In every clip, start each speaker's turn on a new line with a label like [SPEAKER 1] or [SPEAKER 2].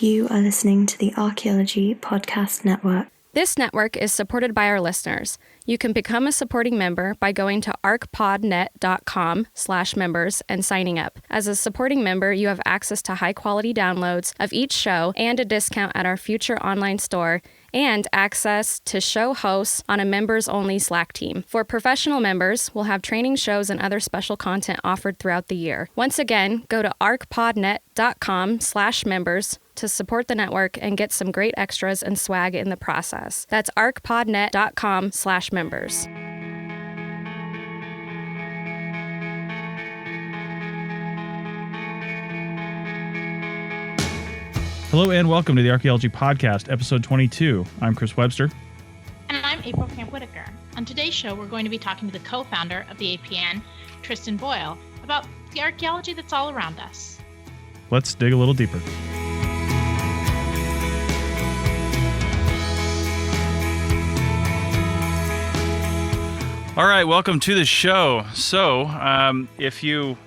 [SPEAKER 1] You are listening to the Archaeology Podcast Network.
[SPEAKER 2] This network is supported by our listeners. You can become a supporting member by going to arcpodnet.com/members and signing up. As a supporting member, you have access to high-quality downloads of each show and a discount at our future online store, and access to show hosts on a members-only Slack team. For professional members, we'll have training shows and other special content offered throughout the year. Once again, go to arcpodnet.com/members to support the network and get some great extras and swag in the process. That's arcpodnet.com/members.
[SPEAKER 3] Hello and welcome to the Archaeology Podcast, episode 22. I'm Chris Webster.
[SPEAKER 4] And I'm April Camp-Whitaker. On today's show, we're going to be talking to the co-founder of the APN, Tristan Boyle, about the archaeology that's all around us.
[SPEAKER 3] Let's dig a little deeper. All right, welcome to the show. So, if you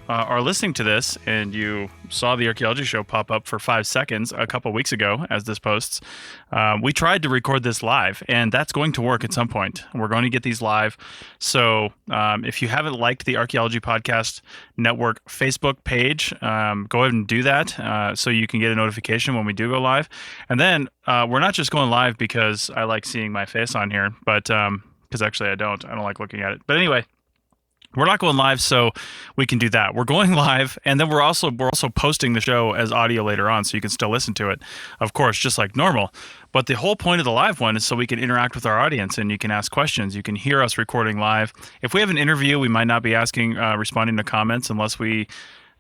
[SPEAKER 3] are listening to this and you saw the Archaeology show pop up for 5 seconds a couple weeks ago as this posts, we tried to record this live, and that's going to work at some point. We're going to get these live. So, if you haven't liked the Archaeology Podcast Network Facebook page, go ahead and do that so you can get a notification when we do go live. And then we're not just going live because I like seeing my face on here, but because actually I don't like looking at it. But anyway, we're not going live, so we can do that. We're going live, and then we're also posting the show as audio later on, so you can still listen to it, of course, just like normal. But the whole point of the live one is so we can interact with our audience, and you can ask questions. You can hear us recording live. If we have an interview, we might not be responding to comments unless we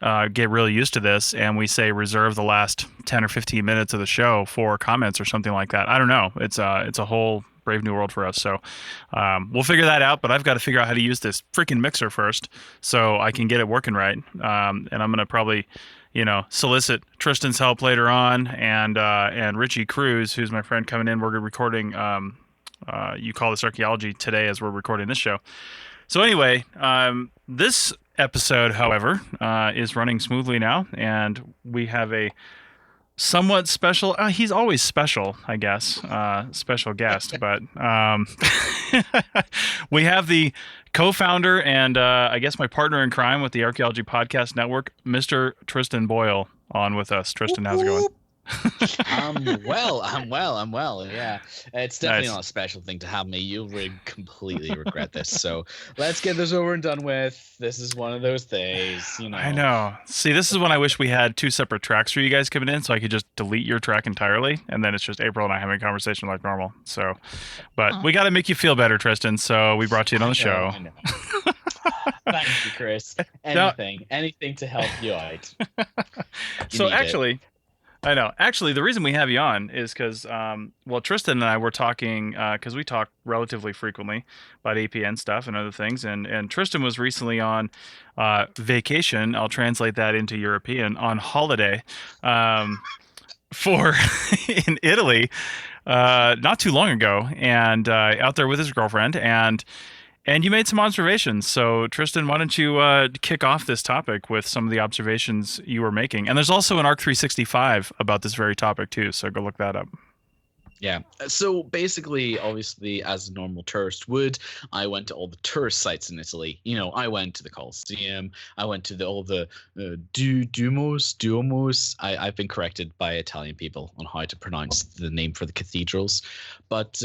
[SPEAKER 3] get really used to this, and we say reserve the last 10 or 15 minutes of the show for comments or something like that. I don't know. It's a whole brave new world for us. So we'll figure that out, but I've got to figure out how to use this freaking mixer first so I can get it working right. And I'm going to probably, solicit Tristan's help later on, and Richie Cruz, who's my friend coming in. We're recording You Call This Archaeology today as we're recording this show. So anyway, this episode, however, is running smoothly now, and we have a somewhat special, he's always special, I guess, special guest, but we have the co-founder and I guess my partner in crime with the Archaeology Podcast Network, Mr. Tristan Boyle, on with us. Tristan, how's it going?
[SPEAKER 5] I'm well. Yeah, it's definitely
[SPEAKER 3] Nice.
[SPEAKER 5] not a special thing to have me. You'll completely regret this. So let's get this over and done with. This is one of those days,
[SPEAKER 3] I know. See, this is when I wish we had two separate tracks for you guys coming in, so I could just delete your track entirely, and then it's just April and I having a conversation like normal. So, but we got to make you feel better, Tristan. So we brought you in on the show.
[SPEAKER 5] I know. Thank you, Chris. Anything to help you out.
[SPEAKER 3] So actually, I know. Actually, the reason we have you on is because, Tristan and I were talking, because we talk relatively frequently about APN stuff and other things, and Tristan was recently on vacation. I'll translate that into European, on holiday for in Italy not too long ago, and out there with his girlfriend, and you made some observations. So, Tristan, why don't you kick off this topic with some of the observations you were making? And there's also an ARC 365 about this very topic, too, so go look that up.
[SPEAKER 5] Yeah. So basically, obviously, as a normal tourist would, I went to all the tourist sites in Italy. I went to the Colosseum. I went to all the Duomos. I've been corrected by Italian people on how to pronounce the name for the cathedrals. But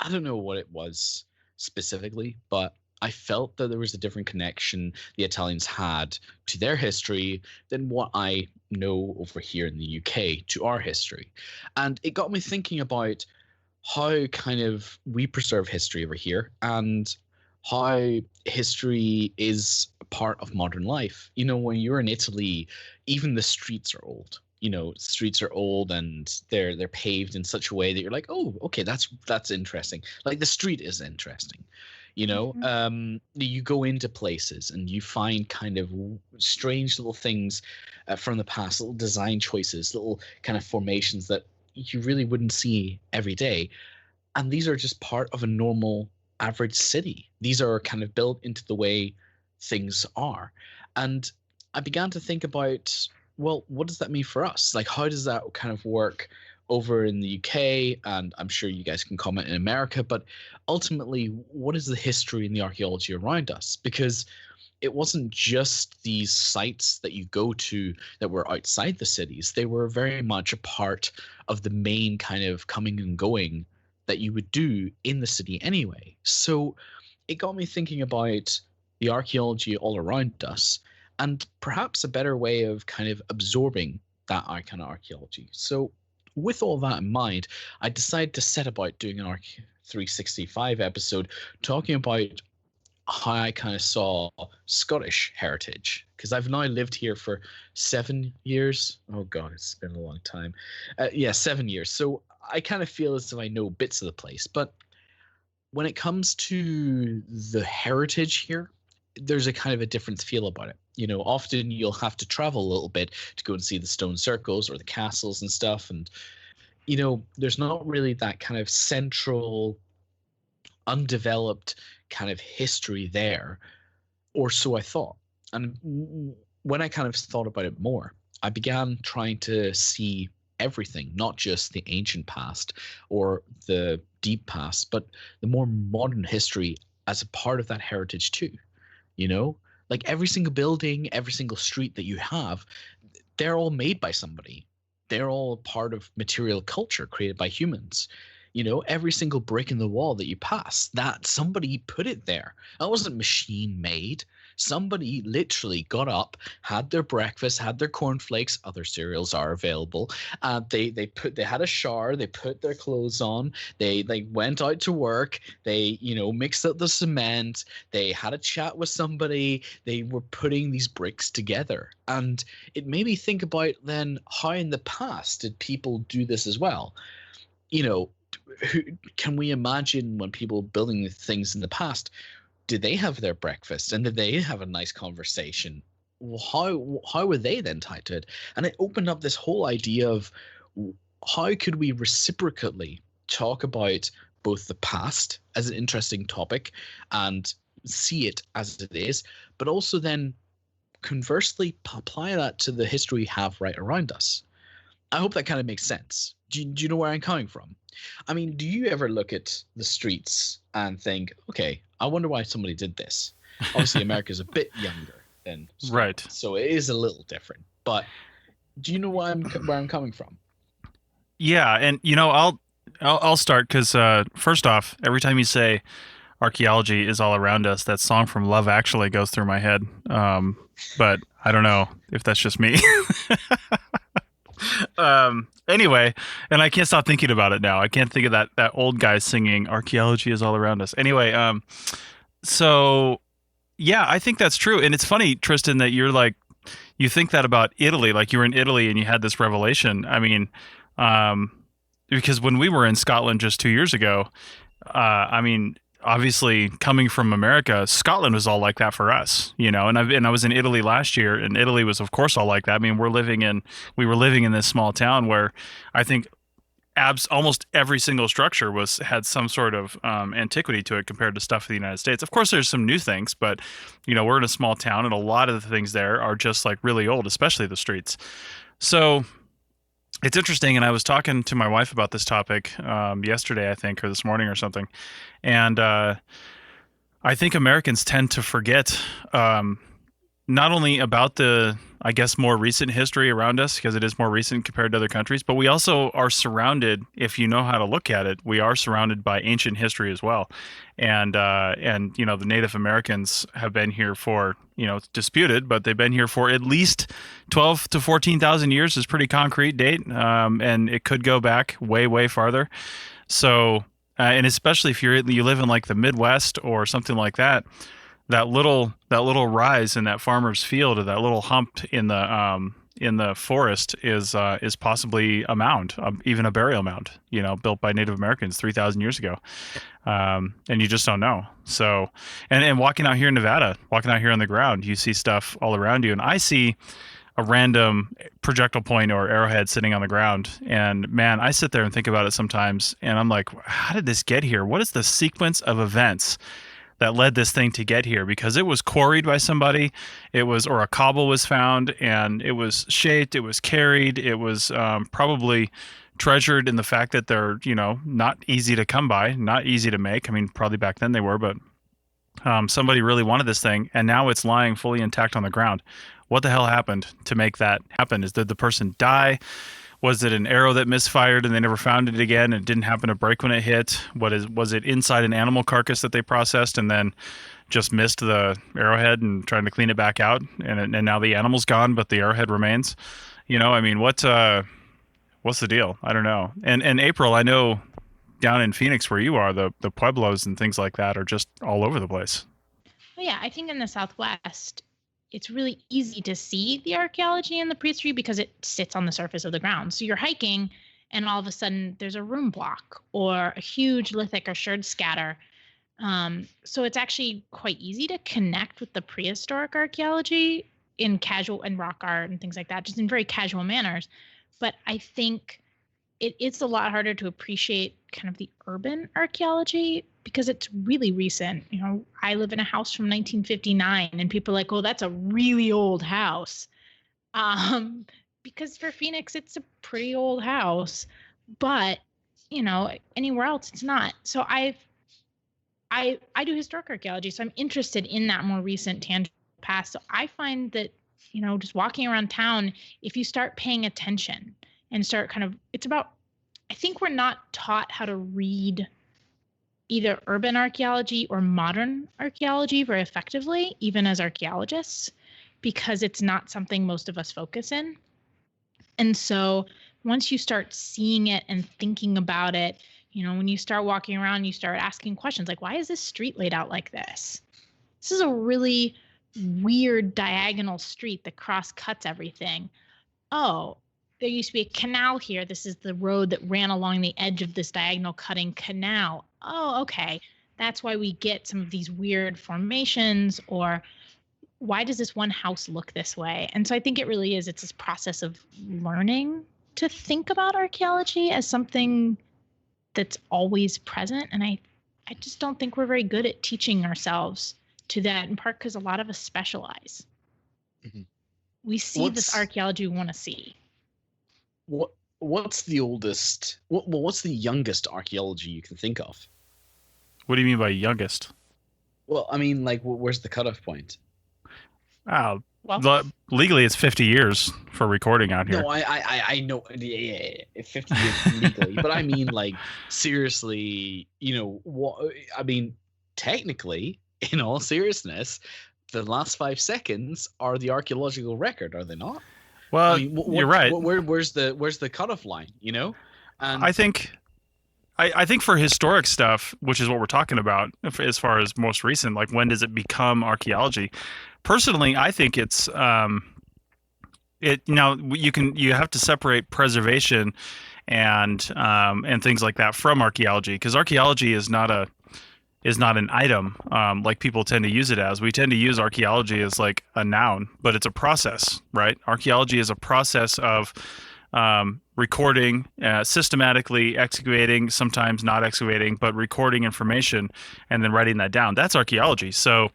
[SPEAKER 5] I don't know what it was specifically, but I felt that there was a different connection the Italians had to their history than what I know over here in the UK to our history. And it got me thinking about how kind of we preserve history over here and how history is a part of modern life. When you're in Italy, even the streets are old. Streets are old and they're paved in such a way that you're like, oh, okay, that's interesting. Like the street is interesting. You go into places and you find kind of strange little things from the past, little design choices, little kind of formations that you really wouldn't see every day. And these are just part of a normal average city. These are kind of built into the way things are. And I began to think about well, what does that mean for us? Like, how does that kind of work over in the UK? And I'm sure you guys can comment in America, but ultimately, what is the history and the archaeology around us? Because it wasn't just these sites that you go to that were outside the cities. They were very much a part of the main kind of coming and going that you would do in the city anyway. So it got me thinking about the archaeology all around us and perhaps a better way of kind of absorbing that kind of archaeology. So with all that in mind, I decided to set about doing an 365 episode talking about how I kind of saw Scottish heritage, because I've now lived here for 7 years. Oh God, it's been a long time. Yeah, 7 years. So I kind of feel as if I know bits of the place. But when it comes to the heritage here, there's a kind of a different feel about it. You know, often you'll have to travel a little bit to go and see the stone circles or the castles and stuff. And, you know, there's not really that kind of central, undeveloped kind of history there, or so I thought. And when I kind of thought about it more, I began trying to see everything, not just the ancient past or the deep past, but the more modern history as a part of that heritage too. You know, like every single building, every single street that you have, they're all made by somebody. They're all part of material culture created by humans. You know, every single brick in the wall that you pass, that somebody put it there. That wasn't machine made. Somebody literally got up, had their breakfast, had their cornflakes. Other cereals are available. They had a shower. They put their clothes on. They went out to work. They mixed up the cement. They had a chat with somebody. They were putting these bricks together, and it made me think about then how in the past did people do this as well. You know, can we imagine when people building things in the past, did they have their breakfast and did they have a nice conversation? Well, how were they then tied to it? And it opened up this whole idea of how could we reciprocally talk about both the past as an interesting topic and see it as it is, but also then conversely apply that to the history we have right around us. I hope that kind of makes sense. Do you know where I'm coming from? I mean, do you ever look at the streets and think, okay, I wonder why somebody did this? Obviously, America's a bit younger than Scotland,
[SPEAKER 3] right,
[SPEAKER 5] so it is a little different. But do you know where I'm coming from?
[SPEAKER 3] Yeah, and I'll start because first off, every time you say archaeology is all around us, that song from Love Actually goes through my head. But I don't know if that's just me. Anyway, and I can't stop thinking about it now. I can't think of that old guy singing archaeology is all around us. Anyway, so yeah, I think that's true. And it's funny, Tristan, that you're like, you think that about Italy, like you were in Italy and you had this revelation. I mean, because when we were in Scotland just 2 years ago, I mean, obviously coming from America, Scotland was all like that for us, and I was in Italy last year, and Italy was of course all like that. I mean, we were living in this small town where I think almost every single structure had some sort of antiquity to it compared to stuff in the United States. Of course, there's some new things, but we're in a small town, and a lot of the things there are just like really old, especially the streets. So it's interesting, and I was talking to my wife about this topic yesterday, I think, or this morning or something, and I think Americans tend to forget not only about the, I guess, more recent history around us, because it is more recent compared to other countries, but we also are surrounded, if you know how to look at it, we are surrounded by ancient history as well. And the Native Americans have been here for, it's disputed, but they've been here for at least 12 to 14,000 years is pretty concrete date. And it could go back way, way farther. So, and especially if you live in like the Midwest or something like that, that little rise in that farmer's field, or that little hump in the forest is possibly a mound, even a burial mound, built by Native Americans 3,000 years ago, and you just don't know. So, and walking out here in Nevada, walking out here on the ground, you see stuff all around you, and I see a random projectile point or arrowhead sitting on the ground, and man, I sit there and think about it sometimes, and I'm like, how did this get here? What is the sequence of events that led this thing to get here, because it was quarried by somebody, or a cobble was found, and it was shaped, it was carried, it was probably treasured in the fact that they're, not easy to come by, not easy to make. I mean, probably back then they were, but somebody really wanted this thing, and now it's lying fully intact on the ground. What the hell happened to make that happen? Did the person die? Was it an arrow that misfired and they never found it again and it didn't happen to break when it hit? Was it inside an animal carcass that they processed and then just missed the arrowhead and trying to clean it back out, and now the animal's gone but the arrowhead remains? I mean, what's the deal? I don't know. And April, I know down in Phoenix where you are, the pueblos and things like that are just all over the place.
[SPEAKER 4] Well, yeah, I think in the Southwest, it's really easy to see the archaeology and the prehistory because it sits on the surface of the ground. So you're hiking and all of a sudden there's a room block or a huge lithic or sherd scatter. So it's actually quite easy to connect with the prehistoric archaeology in casual and rock art and things like that, just in very casual manners. But I think it's a lot harder to appreciate kind of the urban archaeology because it's really recent. I live in a house from 1959 and people are like, oh, that's a really old house. Because for Phoenix, it's a pretty old house, but anywhere else, it's not. So I do historic archaeology, so I'm interested in that more recent tangible past. So I find that, just walking around town, if you start paying attention and start I think we're not taught how to read either urban archaeology or modern archaeology very effectively, even as archaeologists, because it's not something most of us focus in. And so once you start seeing it and thinking about it, when you start walking around, you start asking questions like, why is this street laid out like this? This is a really weird diagonal street that cross cuts everything. Oh, there used to be a canal here. This is the road that ran along the edge of this diagonal cutting canal. Oh, okay. That's why we get some of these weird formations, or why does this one house look this way? And so I think it's this process of learning to think about archaeology as something that's always present. And I just don't think we're very good at teaching ourselves to that, in part because a lot of us specialize. Mm-hmm. We see this archaeology we want to see.
[SPEAKER 5] What's the oldest? What's the youngest archaeology you can think of?
[SPEAKER 3] What do you mean by youngest?
[SPEAKER 5] Well, I mean, like, where's the cutoff point?
[SPEAKER 3] Legally, it's 50 years for recording out here.
[SPEAKER 5] No, I know, 50 years legally, but I mean, like, seriously, what? I mean, technically, in all seriousness, the last 5 seconds are the archaeological record, are they not?
[SPEAKER 3] Well, you're right.
[SPEAKER 5] Where's the cutoff line? And
[SPEAKER 3] I think for historic stuff, which is what we're talking about, as far as most recent, like when does it become archaeology? Personally, I think it's you have to separate preservation and things like that from archaeology, because archaeology is not an item like people tend to use it as. We tend to use archaeology as like a noun, but it's a process, right? Archaeology is a process of recording, systematically excavating, sometimes not excavating, but recording information and then writing that down. That's archaeology. So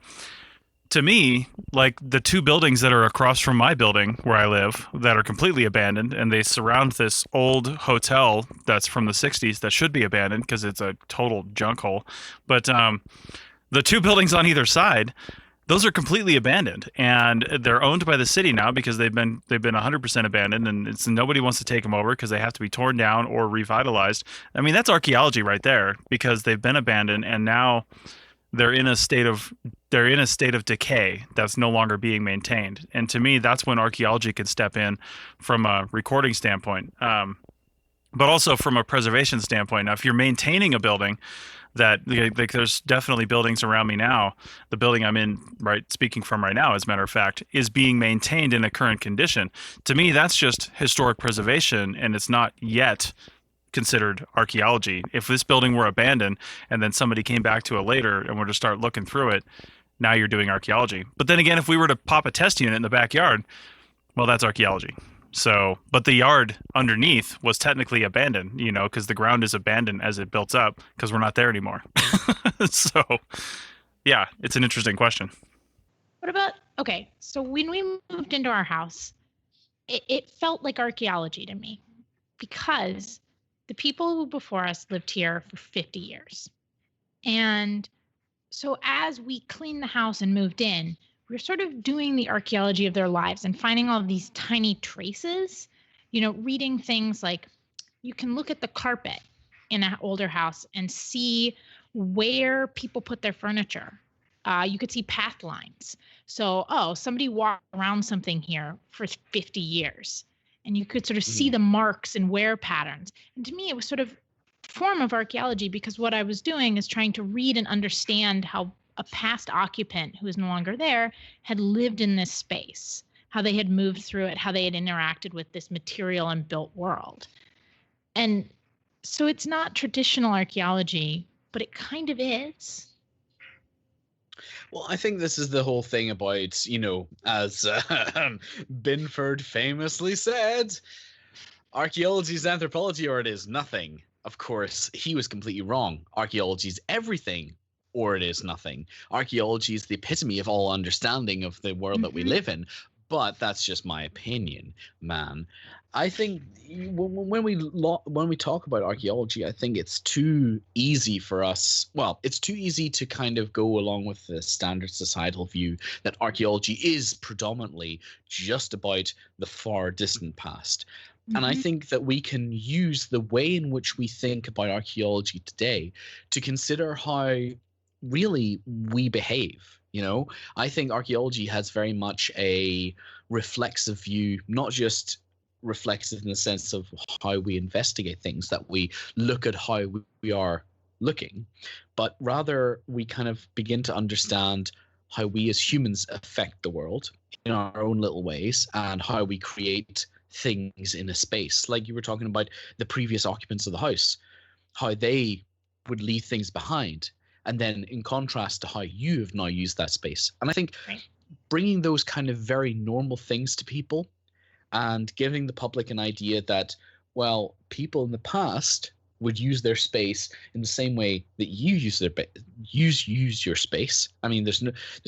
[SPEAKER 3] to me, like the 2 buildings that are across from my building where I live that are completely abandoned, and they surround this old hotel that's from the 60s that should be abandoned because it's a total junk hole. But the 2 buildings on either side, those are completely abandoned, and they're owned by the city now because they've been 100% abandoned, and nobody wants to take them over because they have to be torn down or revitalized. I mean, that's archaeology right there, because they've been abandoned and now they're in a state of decay that's no longer being maintained. And to me, that's when archaeology can step in from a recording standpoint, but also from a preservation standpoint. Now, if you're maintaining a building, like there's definitely buildings around me now. The building I'm in, speaking from right now, as a matter of fact, is being maintained in a current condition. To me, that's just historic preservation, and it's not yet considered archaeology. If this building were abandoned and then somebody came back to it later and were to start looking through it, now you're doing archaeology. But then again, if we were to pop a test unit in the backyard, well, that's archaeology. So, but the yard underneath was technically abandoned, because the ground is abandoned as it builds up because we're not there anymore. So Yeah, it's an interesting question.
[SPEAKER 4] What about, okay, so when we moved into our house, it felt like archaeology to me because the people who before us lived here for 50 years. And so as we cleaned the house and moved in, we were sort of doing the archaeology of their lives and finding all of these tiny traces, reading things like you can look at the carpet in an older house and see where people put their furniture. You could see path lines. So, somebody walked around something here for 50 years. And you could sort of see the marks and wear patterns. And to me, it was sort of a form of archaeology because what I was doing is trying to read and understand how a past occupant who is no longer there had lived in this space, how they had moved through it, how they had interacted with this material and built world. And so it's not traditional archaeology, but it kind of is.
[SPEAKER 5] Well, I think this is the whole thing about, as Binford famously said, archaeology is anthropology or it is nothing. Of course, he was completely wrong. Archaeology is everything or it is nothing. Archaeology is the epitome of all understanding of the world that we live in. But that's just my opinion, man. I think when we talk about archaeology, I think it's too easy for us. Well, it's too easy to kind of go along with the standard societal view that archaeology is predominantly just about the far distant past. And I think that we can use the way in which we think about archaeology today to consider how really we behave. I think archaeology has very much a reflexive view, not just reflexive in the sense of how we investigate things, that we look at how we are looking, but rather we kind of begin to understand how we as humans affect the world in our own little ways and how we create things in a space. Like you were talking about the previous occupants of the house, how they would leave things behind. And then in contrast to how you have now used that space. And I think bringing those kind of very normal things to people and giving the public an idea that, well, people in the past would use their space in the same way that you use your space. I mean, there's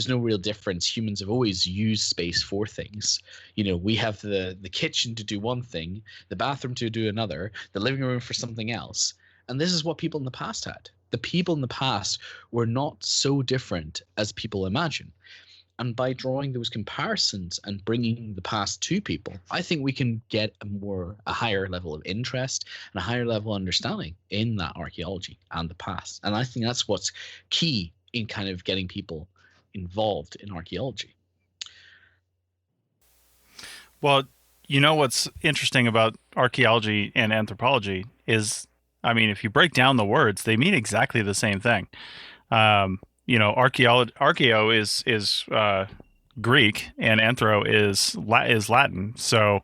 [SPEAKER 5] no real difference. Humans have always used space for things. We have the kitchen to do one thing, the bathroom to do another, the living room for something else. And this is what people in the past had. The people in the past were not so different as people imagine. And by drawing those comparisons and bringing the past to people, I think we can get a higher level of interest and a higher level of understanding in that archaeology and the past. And I think that's what's key in kind of getting people involved in archaeology.
[SPEAKER 3] Well, what's interesting about archaeology and anthropology is, I mean, if you break down the words, they mean exactly the same thing. Archaeo is Greek and anthro is Latin. So,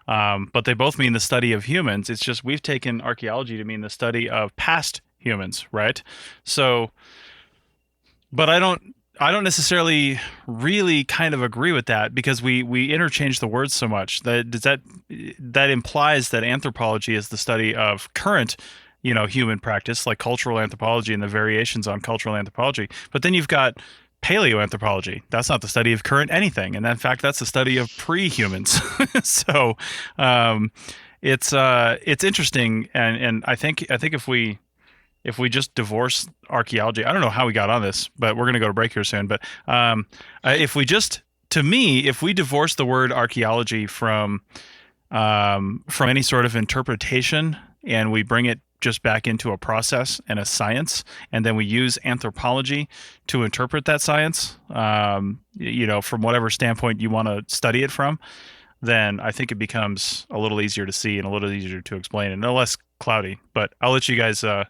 [SPEAKER 3] but they both mean the study of humans. It's just we've taken archaeology to mean the study of past humans, right? So, but I don't necessarily really kind of agree with that because we interchange the words so much that implies that anthropology is the study of current human practice, like cultural anthropology and the variations on cultural anthropology. But then you've got paleoanthropology. That's not the study of current anything. And in fact, that's the study of pre-humans. So it's interesting. And I think if we just divorce archaeology, I don't know how we got on this, but we're going to go to break here soon. But if we divorce the word archaeology from any sort of interpretation and we bring it just back into a process and a science, and then we use anthropology to interpret that science, from whatever standpoint you want to study it from, then I think it becomes a little easier to see and a little easier to explain and no less cloudy. But I'll let you guys tell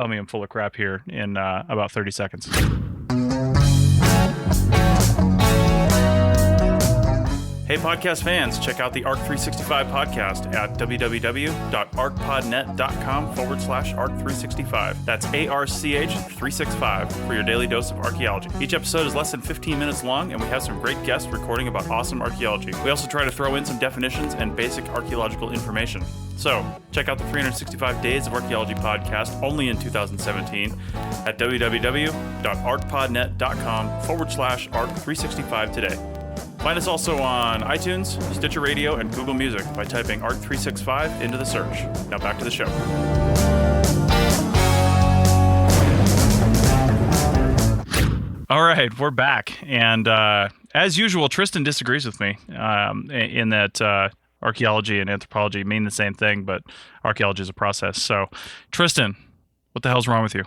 [SPEAKER 3] me I'm full of crap here in about 30 seconds. Hey, podcast fans, check out the ARC365 podcast at www.arcpodnet.com/ARC365. That's ARCH365 for your daily dose of archaeology. Each episode is less than 15 minutes long, and we have some great guests recording about awesome archaeology. We also try to throw in some definitions and basic archaeological information. So, check out the 365 Days of Archaeology podcast only in 2017 at www.arcpodnet.com/ARC365 today. Find us also on iTunes, Stitcher Radio, and Google Music by typing ARC365 into the search. Now back to the show. All right, we're back. And as usual, Tristan disagrees with me in that archaeology and anthropology mean the same thing, but archaeology is a process. So, Tristan, what the hell's wrong with you?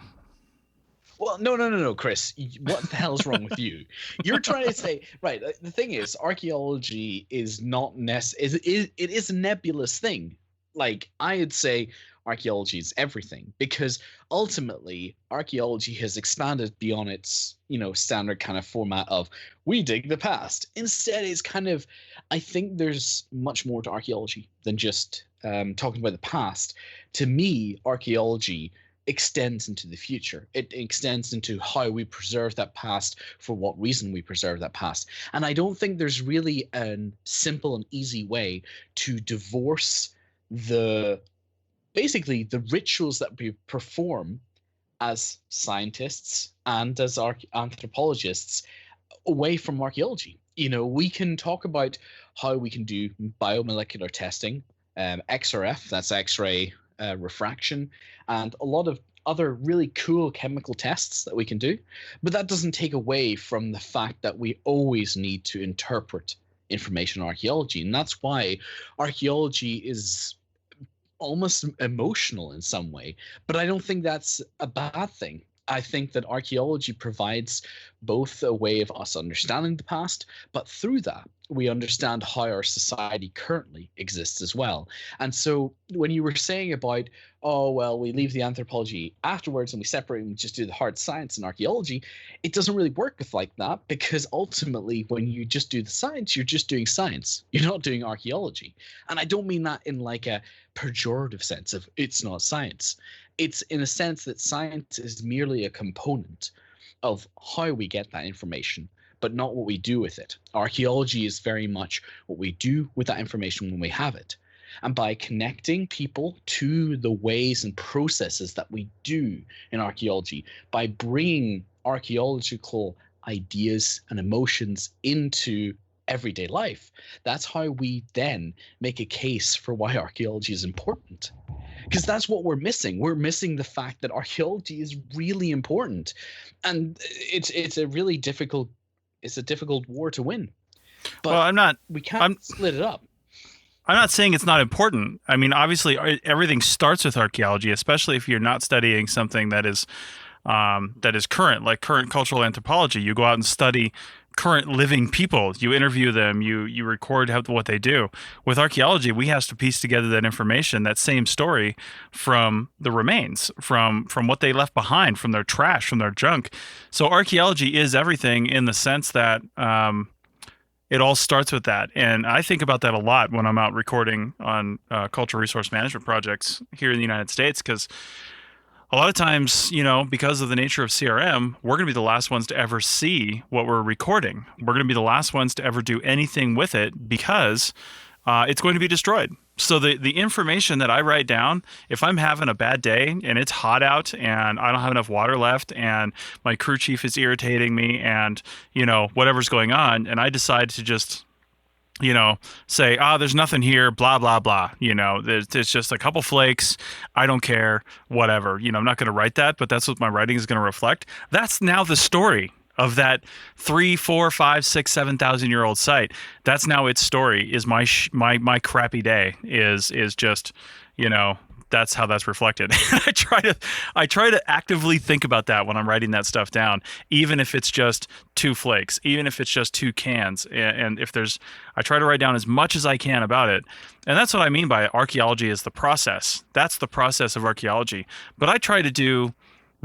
[SPEAKER 5] Well, no, Chris. What the hell's wrong with you? You're trying to say, right, the thing is, archaeology is not it is a nebulous thing. Like, I'd say archaeology is everything, because ultimately archaeology has expanded beyond its, standard kind of format of we dig the past. Instead, it's kind of, I think there's much more to archaeology than just talking about the past. To me, archaeology extends into the future. It extends into how we preserve that past, for what reason we preserve that past. And I don't think there's really a simple and easy way to divorce basically the rituals that we perform as scientists and as anthropologists away from archaeology. We can talk about how we can do biomolecular testing, XRF, that's X-ray refraction, and a lot of other really cool chemical tests that we can do. But that doesn't take away from the fact that we always need to interpret information in archaeology. And that's why archaeology is almost emotional in some way. But I don't think that's a bad thing. I think that archaeology provides both a way of us understanding the past, but through that, we understand how our society currently exists as well. And so when you were saying about, oh, well, we leave the anthropology afterwards and we separate and we just do the hard science and archaeology, it doesn't really work like that, because ultimately when you just do the science, you're just doing science. You're not doing archaeology. And I don't mean that in like a pejorative sense of it's not science. It's in a sense that science is merely a component of how we get that information, but not what we do with it. Archaeology is very much what we do with that information when we have it. And by connecting people to the ways and processes that we do in archaeology, by bringing archaeological ideas and emotions into everyday life, that's how we then make a case for why archaeology is important. Because that's what we're missing. We're missing the fact that archaeology is really important, and it's a really difficult war to win. But we can't split it up.
[SPEAKER 3] I'm not saying it's not important. I mean, obviously, everything starts with archaeology, especially if you're not studying something that is current, like current cultural anthropology. You go out and study current living people. You interview them. You record what they do. With archaeology, we have to piece together that information, that same story, from the remains, from what they left behind, from their trash, from their junk. So archaeology is everything in the sense that it all starts with that. And I think about that a lot when I'm out recording on cultural resource management projects here in the United States, because a lot of times, because of the nature of CRM, we're going to be the last ones to ever see what we're recording. We're going to be the last ones to ever do anything with it, because it's going to be destroyed. So the information that I write down, if I'm having a bad day and it's hot out and I don't have enough water left and my crew chief is irritating me and, whatever's going on, and I decide to just say, there's nothing here, blah, blah, blah. It's just a couple flakes. I don't care, whatever. I'm not going to write that, but that's what my writing is going to reflect. That's now the story of that 3, 4, 5, 6, 7,000-year-old site. That's now its story. Is my crappy day is just, that's how that's reflected. I try to actively think about that when I'm writing that stuff down, even if it's just 2 flakes, even if it's just 2 cans. And I try to write down as much as I can about it. And that's what I mean by archaeology is the process. That's the process of archaeology. But I try to do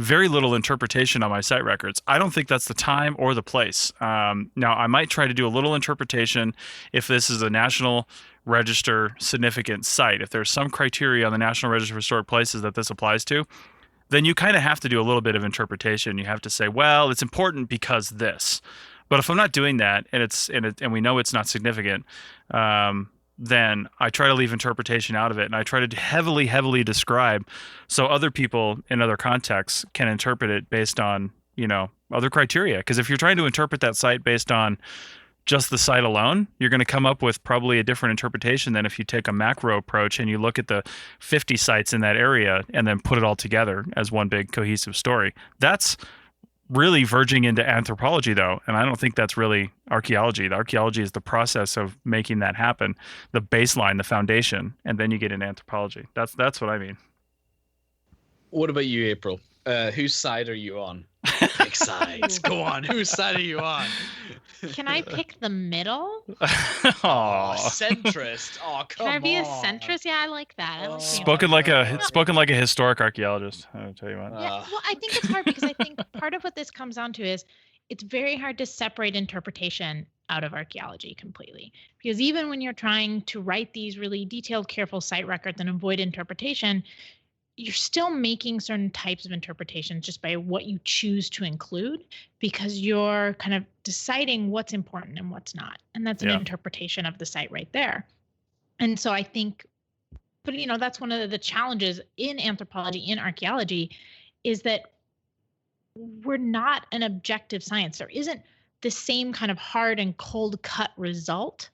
[SPEAKER 3] very little interpretation on my site records. I don't think that's the time or the place. Now, I might try to do a little interpretation if this is a National Register significant site. If there's some criteria on the National Register of Historic Places that this applies to, then you kind of have to do a little bit of interpretation. You have to say, well, it's important because this. But if I'm not doing that, and we know it's not significant, then I try to leave interpretation out of it, and I try to heavily describe so other people in other contexts can interpret it based on, other criteria. Because if you're trying to interpret that site based on just the site alone, you're going to come up with probably a different interpretation than if you take a macro approach and you look at the 50 sites in that area and then put it all together as one big cohesive story. That's really verging into anthropology, though, and I don't think that's really archaeology. The archaeology is the process of making that happen, the baseline, the foundation, and then you get into anthropology. That's what I mean.
[SPEAKER 5] What about you, April? Whose side are you on? Pick sides. Go on. Whose side are you on?
[SPEAKER 4] Can I pick the middle?
[SPEAKER 5] Oh, centrist. Oh, come on.
[SPEAKER 4] Can I be a centrist? Yeah, I like that. I like
[SPEAKER 3] spoken like a historic archaeologist. I'll tell you what.
[SPEAKER 4] Yeah, well, I think it's hard because I think part of what this comes down to is it's very hard to separate interpretation out of archaeology completely. Because even when you're trying to write these really detailed, careful site records and avoid interpretation, you're still making certain types of interpretations just by what you choose to include, because you're kind of deciding what's important and what's not. And that's an interpretation of the site right there. And so I think, but that's one of the challenges in anthropology, in archaeology, is that we're not an objective science. There isn't the same kind of hard and cold cut result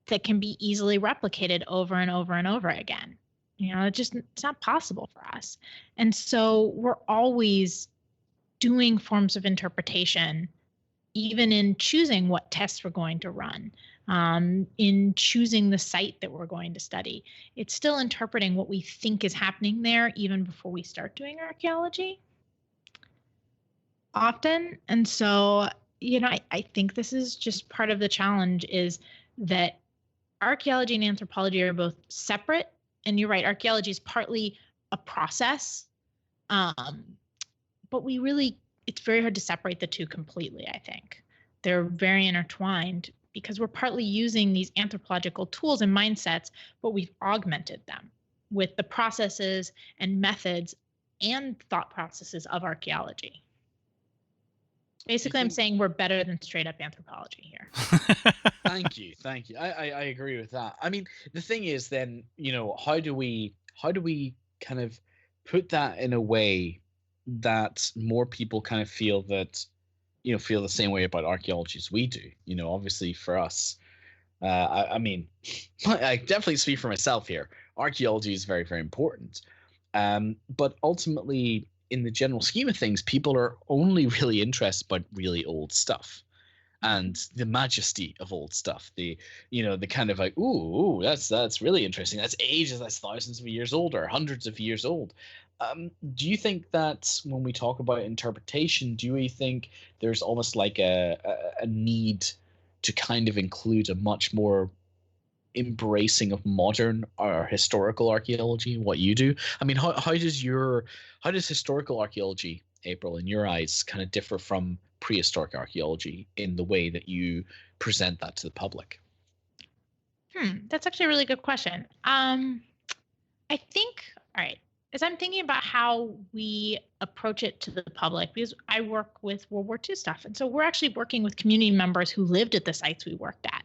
[SPEAKER 4] that can be easily replicated over and over and over again. It's not possible for us. And so we're always doing forms of interpretation, even in choosing what tests we're going to run, in choosing the site that we're going to study. It's still interpreting what we think is happening there, even before we start doing archaeology often. And so, I think this is just part of the challenge, is that archaeology and anthropology are both separate. And you're right, archaeology is partly a process, but it's very hard to separate the two completely, I think. They're very intertwined because we're partly using these anthropological tools and mindsets, but we've augmented them with the processes and methods and thought processes of archaeology. Basically, I'm saying we're better than straight up anthropology here.
[SPEAKER 5] Thank you. I agree with that. I mean, the thing is then, how do we kind of put that in a way that more people kind of feel that, feel the same way about archaeology as we do? Obviously for us, I mean, I definitely speak for myself here. Archaeology is very, very important. But ultimately, in the general scheme of things, people are only really interested by really old stuff and the majesty of old stuff. The kind of like, ooh, that's really interesting. That's ages, that's thousands of years old or hundreds of years old. Do you think that when we talk about interpretation, do you think there's almost like a need to kind of include a much more embracing of modern or historical archaeology, what you do? I mean, how does historical archaeology, April, in your eyes, kind of differ from prehistoric archaeology in the way that you present that to the public?
[SPEAKER 4] That's actually a really good question. I think, all right, as I'm thinking about how we approach it to the public, because I work with World War II stuff, and so we're actually working with community members who lived at the sites we worked at.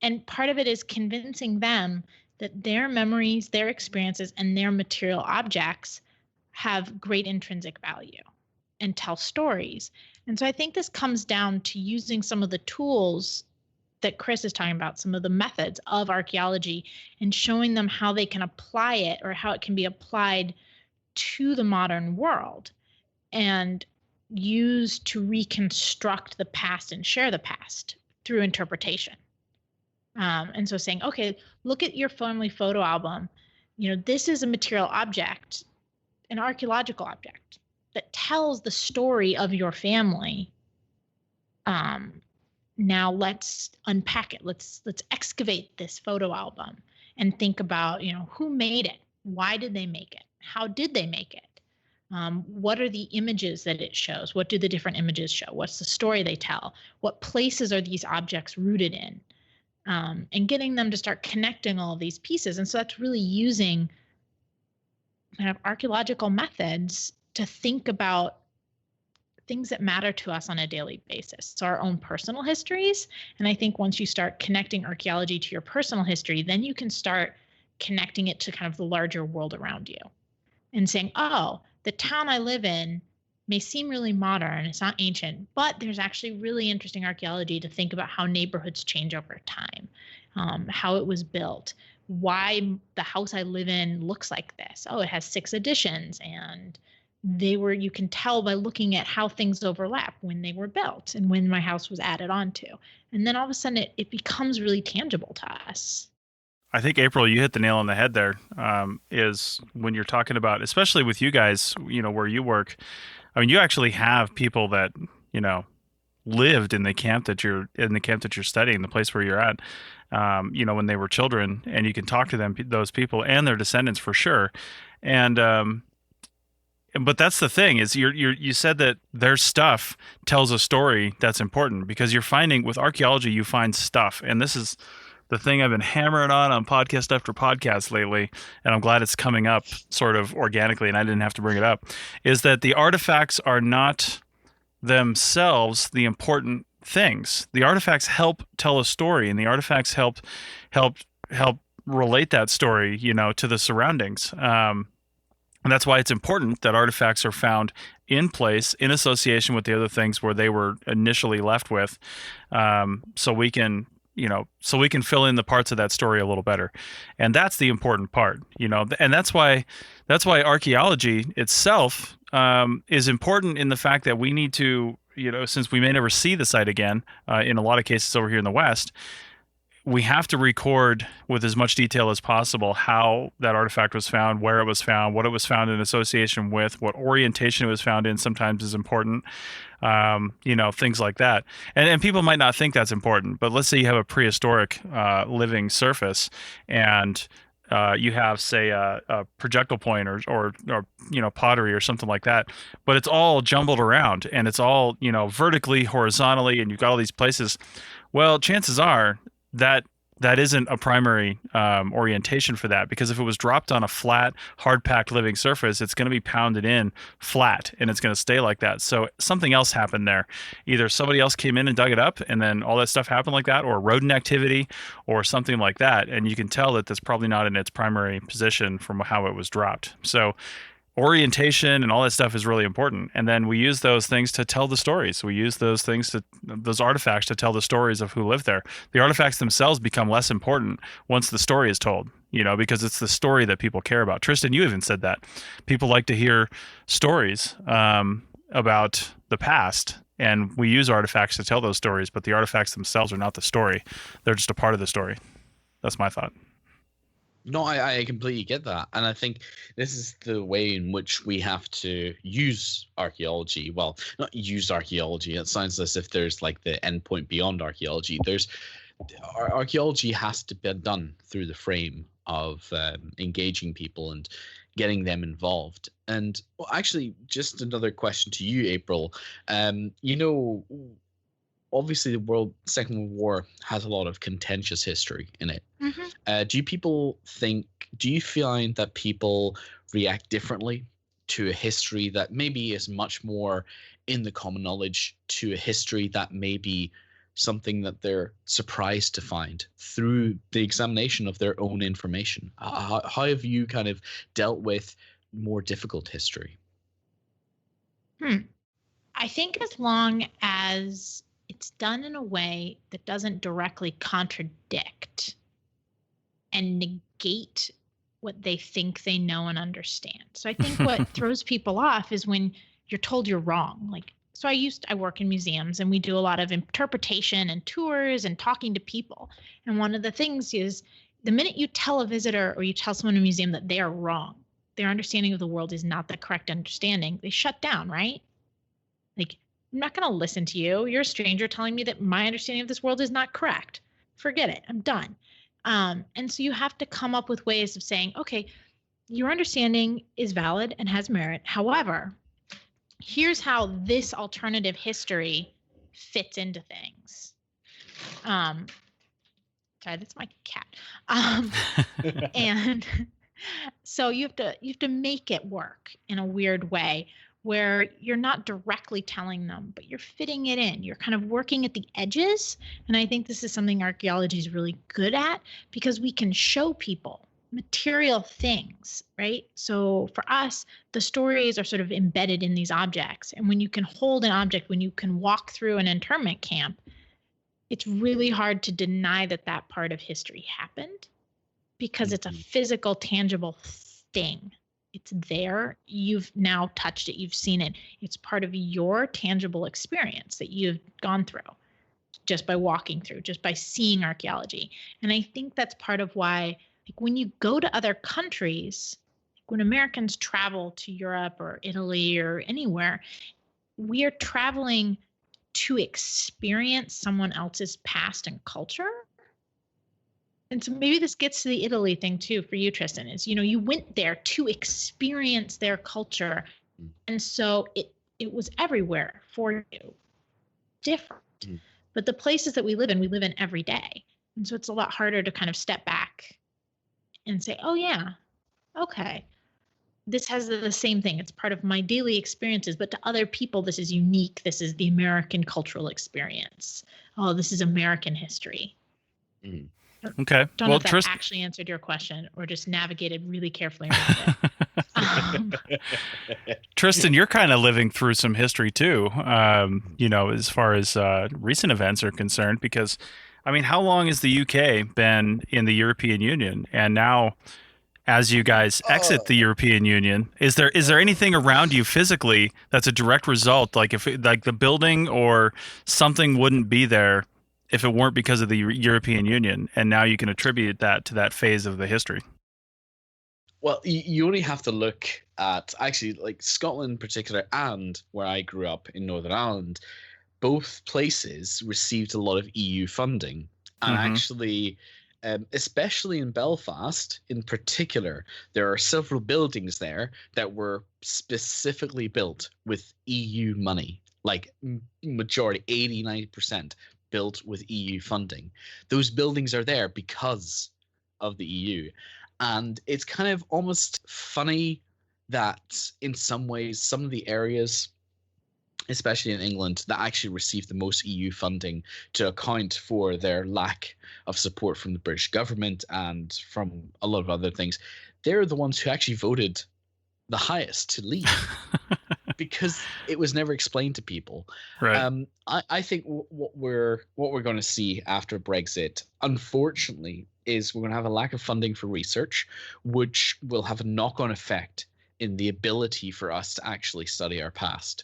[SPEAKER 4] And part of it is convincing them that their memories, their experiences, and their material objects have great intrinsic value and tell stories. And so I think this comes down to using some of the tools that Chris is talking about, some of the methods of archaeology, and showing them how they can apply it or how it can be applied to the modern world and used to reconstruct the past and share the past through interpretation. And so saying, okay, look at your family photo album. This is a material object, an archaeological object that tells the story of your family. Now let's unpack it. Let's excavate this photo album and think about, who made it? Why did they make it? How did they make it? What are the images that it shows? What do the different images show? What's the story they tell? What places are these objects rooted in? And getting them to start connecting all of these pieces. And so that's really using kind of archaeological methods to think about things that matter to us on a daily basis. So our own personal histories. And I think once you start connecting archaeology to your personal history, then you can start connecting it to kind of the larger world around you and saying, oh, the town I live in may seem really modern, it's not ancient, but there's actually really interesting archaeology to think about how neighborhoods change over time, how it was built, why the house I live in looks like this. Oh, it has 6 additions, and you can tell by looking at how things overlap when they were built and when my house was added onto. And then all of a sudden it becomes really tangible to us.
[SPEAKER 3] I think, April, you hit the nail on the head there, is when you're talking about, especially with you guys, where you work. I mean, you actually have people that, lived in the camp that you're studying, the place where you're at, when they were children, and you can talk to them, those people and their descendants for sure. And, but that's the thing is you said that their stuff tells a story that's important, because you're finding with archaeology, you find stuff. And this is the thing I've been hammering on podcast after podcast lately, and I'm glad it's coming up sort of organically and I didn't have to bring it up, is that the artifacts are not themselves the important things. The artifacts help tell a story, and the artifacts help relate that story, to the surroundings. And that's why it's important that artifacts are found in place, in association with the other things where they were initially left with, so we can fill in the parts of that story a little better. And that's the important part, and that's why archaeology itself is important, in the fact that we need to, since we may never see the site again, in a lot of cases over here in the West, we have to record with as much detail as possible how that artifact was found, where it was found, what it was found in association with, what orientation it was found in sometimes is important, things like that. And people might not think that's important, but let's say you have a prehistoric living surface, and you have, say, a projectile point or pottery or something like that, but it's all jumbled around, and it's all, vertically, horizontally, and you've got all these places. Well, chances are that isn't a primary orientation for that, because if it was dropped on a flat, hard-packed living surface, it's going to be pounded in flat, and it's going to stay like that. So something else happened there. Either somebody else came in and dug it up, and then all that stuff happened like that, or rodent activity, or something like that. And you can tell that that's probably not in its primary position from how it was dropped. So orientation and all that stuff is really important. And then we use those things to tell the stories. We use those artifacts to tell the stories of who lived there. The artifacts themselves become less important once the story is told, because it's the story that people care about. Tristan, you even said that. People like to hear stories about the past, and we use artifacts to tell those stories, but the artifacts themselves are not the story. They're just a part of the story. That's my thought.
[SPEAKER 5] No, I completely get that. And I think this is the way in which we have to use archaeology. Well, not use archaeology. It sounds as if there's like the end point beyond archaeology. Archaeology has to be done through the frame of engaging people and getting them involved. And actually, just another question to you, April. Obviously the Second World War has a lot of contentious history in it. Mm-hmm. Do you find that people react differently to a history that maybe is much more in the common knowledge to a history that may be something that they're surprised to find through the examination of their own information? How have you kind of dealt with more difficult history?
[SPEAKER 4] I think as long as it's done in a way that doesn't directly contradict and negate what they think they know and understand. So I think what throws people off is when you're told you're wrong. So I work in museums, and we do a lot of interpretation and tours and talking to people. And one of the things is the minute you tell a visitor or you tell someone in a museum that they are wrong, their understanding of the world is not the correct understanding, they shut down, right? I'm not going to listen to you. You're a stranger telling me that my understanding of this world is not correct. Forget it. I'm done. And so you have to come up with ways of saying, okay, your understanding is valid and has merit. However, here's how this alternative history fits into things. Sorry, that's my cat. And so you have to make it work in a weird way where you're not directly telling them, but you're fitting it in. You're kind of working at the edges. And I think this is something archaeology is really good at, because we can show people material things, right? So for us, the stories are sort of embedded in these objects. And when you can hold an object, when you can walk through an internment camp, it's really hard to deny that that part of history happened, because it's a physical, tangible thing. It's there. You've now touched it. You've seen it. It's part of your tangible experience that you've gone through just by walking through, just by seeing archaeology. And I think that's part of why, like, when you go to other countries, like when Americans travel to Europe or Italy or anywhere, we are traveling to experience someone else's past and culture. And so maybe this gets to the Italy thing too for you, Tristan, is, you went there to experience their culture. And so it was everywhere for you, different. But the places that we live in every day. And so it's a lot harder to kind of step back and say, oh yeah, okay, this has the same thing. It's part of my daily experiences, but to other people, this is unique. This is the American cultural experience. Oh, this is American history.
[SPEAKER 3] Okay.
[SPEAKER 4] Don't know if that actually answered your question or just navigated really carefully around it.
[SPEAKER 3] Tristan, you're kind of living through some history too, as far as recent events are concerned, because, I mean, how long has the UK been in the European Union? And now, as you guys exit the European Union, is there anything around you physically that's a direct result? Like like the building or something wouldn't be there if it weren't because of the European Union, and now you can attribute that to that phase of the history?
[SPEAKER 5] Well, you only have to look at, actually, like Scotland in particular, and where I grew up in Northern Ireland, both places received a lot of EU funding. And actually, especially in Belfast in particular, there are several buildings there that were specifically built with EU money, like majority, 80, 90%. Built with EU funding. Those buildings are there because of the EU. And it's kind of almost funny that in some ways, some of the areas, especially in England, that actually received the most EU funding to account for their lack of support from the British government and from a lot of other things, they're the ones who actually voted the highest to leave. Because it was never explained to people.
[SPEAKER 3] Right.
[SPEAKER 5] I think what we're going to see after Brexit, unfortunately, is we're going to have a lack of funding for research, which will have a knock-on effect in the ability for us to actually study our past.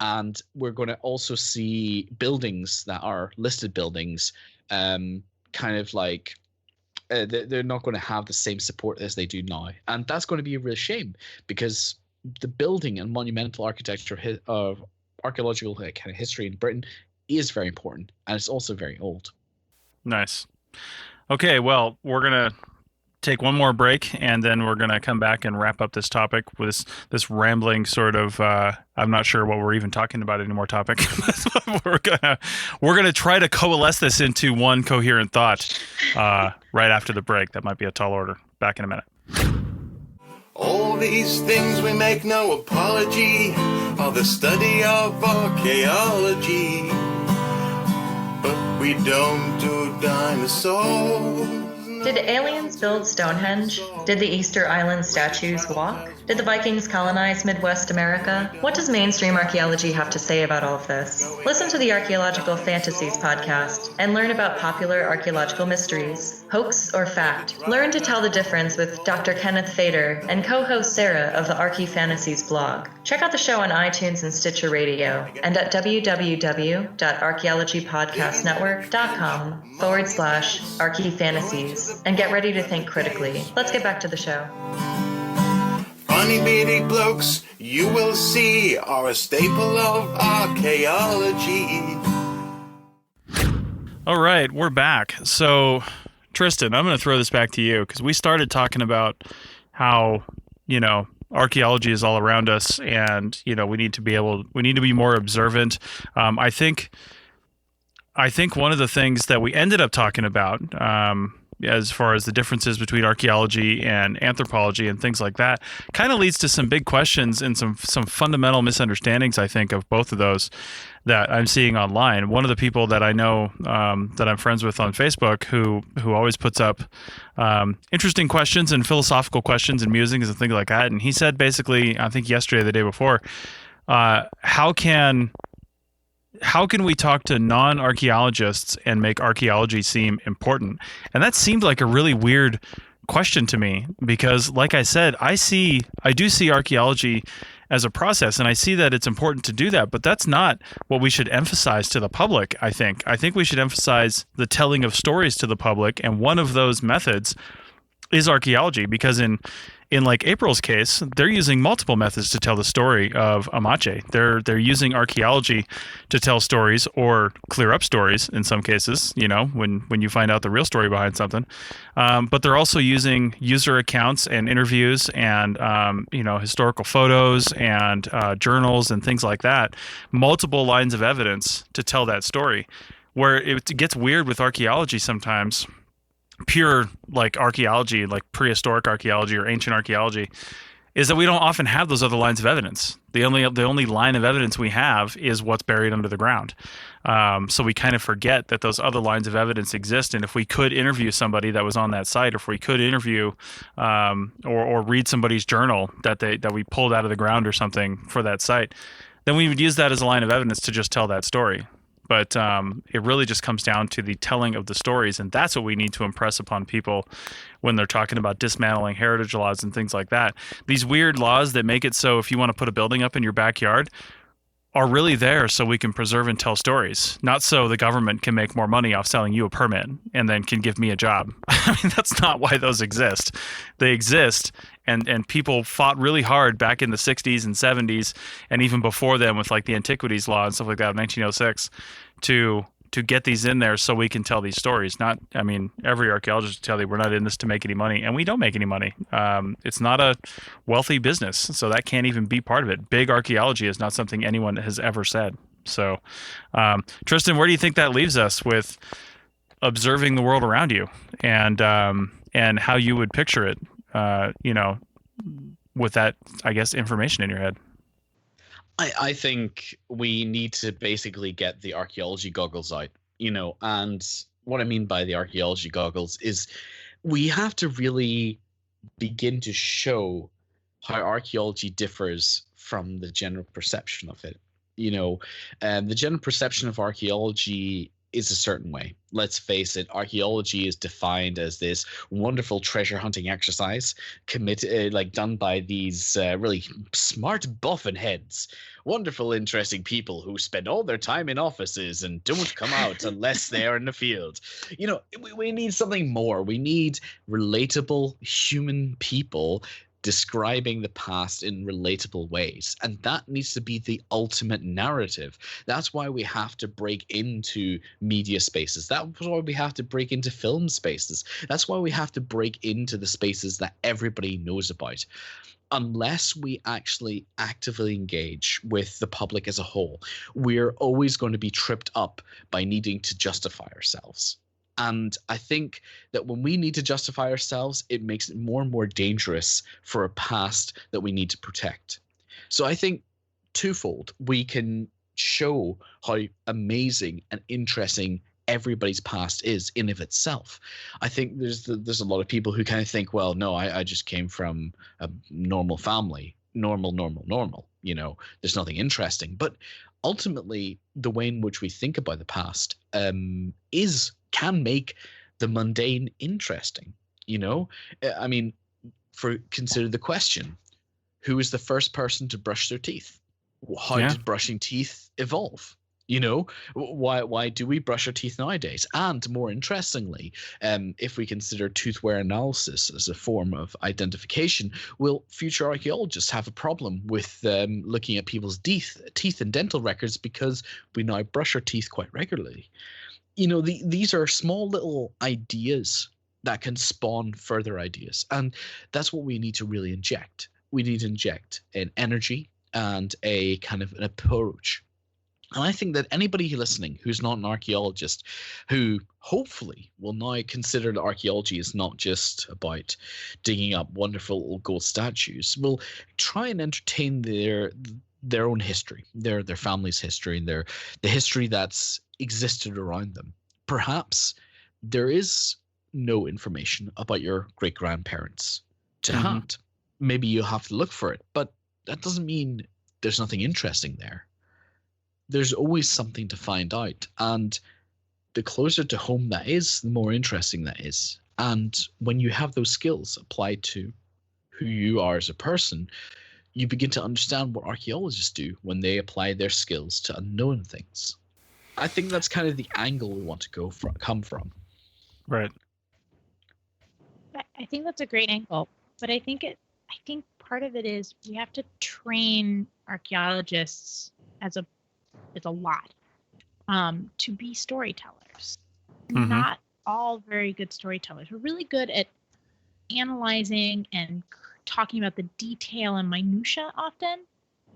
[SPEAKER 5] And we're going to also see buildings that are listed buildings, kind of like they're not going to have the same support as they do now. And that's going to be a real shame, because the building and monumental architecture of archaeological kind of history in Britain is very important, and it's also very old. Nice.
[SPEAKER 3] Okay, well, we're going to take one more break, and then we're going to come back and wrap up this topic with this rambling sort of, I'm not sure what we're even talking about anymore topic. we're going to try to coalesce this into one coherent thought right after the break. That might be a tall order. Back in a minute.
[SPEAKER 6] All these things we make no apology for the study of archaeology, but we don't do dinosaurs.
[SPEAKER 7] Did aliens build Stonehenge? Did the Easter Island statues walk? Did the Vikings colonize Midwest America? What does mainstream archaeology have to say about all of this? Listen to the Archaeological Fantasies podcast and learn about popular archaeological mysteries. Hoax or fact? Learn to tell the difference with Dr. Kenneth Fader and co-host Sarah of the Archae Fantasies blog. Check out the show on iTunes and Stitcher Radio and at www.archaeologypodcastnetwork.com/Archae Fantasies and get ready to think critically. Let's get back to the show.
[SPEAKER 6] Funny beady blokes you will see are a staple of archaeology.
[SPEAKER 3] All right, we're back. So, Tristan, I'm going to throw this back to you, because we started talking about how, archaeology is all around us, and we need to be more observant. I think one of the things that we ended up talking about, as far as the differences between archaeology and anthropology and things like that, kind of leads to some big questions and some fundamental misunderstandings, I think, of both of those that I'm seeing online. One of the people that I know, that I'm friends with on Facebook, who always puts up interesting questions and philosophical questions and musings and things like that, and he said basically, I think yesterday or the day before, how can we talk to non-archaeologists and make archaeology seem important? And that seemed like a really weird question to me, because like I said, I do see archaeology as a process, and I see that it's important to do that, but that's not what we should emphasize to the public. I think we should emphasize the telling of stories to the public, and one of those methods is archaeology, because in like April's case, they're using multiple methods to tell the story of Amache. They're using archaeology to tell stories or clear up stories in some cases, when you find out the real story behind something. But they're also using user accounts and interviews and, historical photos and journals and things like that, multiple lines of evidence to tell that story. Where it gets weird with archaeology sometimes, pure like archaeology, like prehistoric archaeology or ancient archaeology, is that we don't often have those other lines of evidence. The only line of evidence we have is what's buried under the ground. So we kind of forget that those other lines of evidence exist. And if we could interview somebody that was on that site, or if we could interview or read somebody's journal that we pulled out of the ground or something for that site, then we would use that as a line of evidence to just tell that story. But it really just comes down to the telling of the stories, and that's what we need to impress upon people when they're talking about dismantling heritage laws and things like that. These weird laws that make it so if you want to put a building up in your backyard are really there so we can preserve and tell stories, not so the government can make more money off selling you a permit and then can give me a job. I mean, that's not why those exist. They exist, and people fought really hard back in the 60s and 70s, and even before then with like the Antiquities Law and stuff like that in 1906, to get these in there so we can tell these stories. Every archaeologist will tell you we're not in this to make any money, and we don't make any money. It's not a wealthy business, so that can't even be part of it. Big archaeology is not something anyone has ever said. So, Tristan, where do you think that leaves us with observing the world around you and how you would picture it, with that, I guess, information in your head?
[SPEAKER 5] I think we need to basically get the archaeology goggles out, and what I mean by the archaeology goggles is we have to really begin to show how archaeology differs from the general perception of it. The general perception of archaeology is a certain way. Let's face it, archaeology is defined as this wonderful treasure hunting exercise done by these really smart boffin heads, wonderful, interesting people who spend all their time in offices and don't come out unless they're in the field. We need something more. We need relatable human people describing the past in relatable ways, and that needs to be the ultimate narrative. That's why we have to break into media spaces. That's why we have to break into film spaces. That's why we have to break into the spaces that everybody knows about. Unless we actually actively engage with the public as a whole, we're always going to be tripped up by needing to justify ourselves. And I think that when we need to justify ourselves, it makes it more and more dangerous for a past that we need to protect. So I think twofold, we can show how amazing and interesting everybody's past is in of itself. I think there's a lot of people who kind of think, well, no, I just came from a normal family, normal. There's nothing interesting. But ultimately, the way in which we think about the past can make the mundane interesting. Consider the question: who was the first person to brush their teeth? How did brushing teeth evolve? Why do we brush our teeth nowadays? And more interestingly, if we consider tooth wear analysis as a form of identification, will future archaeologists have a problem with looking at people's teeth and dental records because we now brush our teeth quite regularly? These are small little ideas that can spawn further ideas. And that's what we need to really inject. We need to inject an energy and a kind of an approach. And I think that anybody listening who's not an archaeologist, who hopefully will now consider that archaeology is not just about digging up wonderful old gold statues, will try and entertain their own history, their family's history, and the history that's existed around them. Perhaps there is no information about your great grandparents to hand. Maybe you have to look for it, but that doesn't mean there's nothing interesting there. There's always something to find out, and the closer to home that is, the more interesting that is. And when you have those skills applied to who you are as a person, you begin to understand what archaeologists do when they apply their skills to unknown things. I think that's kind of the angle we want to come from.
[SPEAKER 3] Right.
[SPEAKER 4] I think that's a great angle, but I think part of it is we have to train archaeologists as a lot to be storytellers. Not all very good storytellers. We're really good at analyzing and talking about the detail and minutia often,